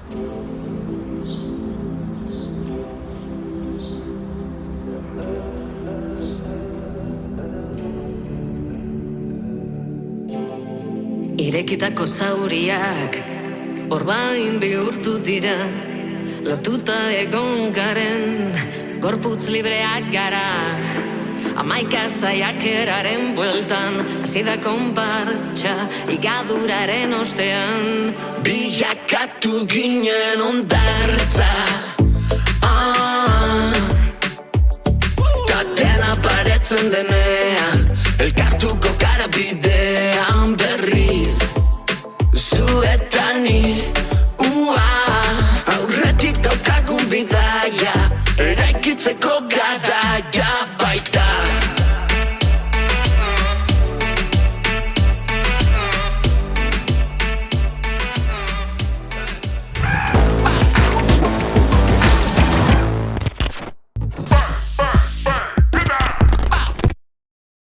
Irekitako zauriak orbain bihurtu dira, lotuta egon garen gorputz libreak gara. Hamaika saiakeraren bueltan hasi da konpartsa igaduraren ostean. Bilakatu ginen hondartza, ta dena paretzen denean elkartuko gara bidean.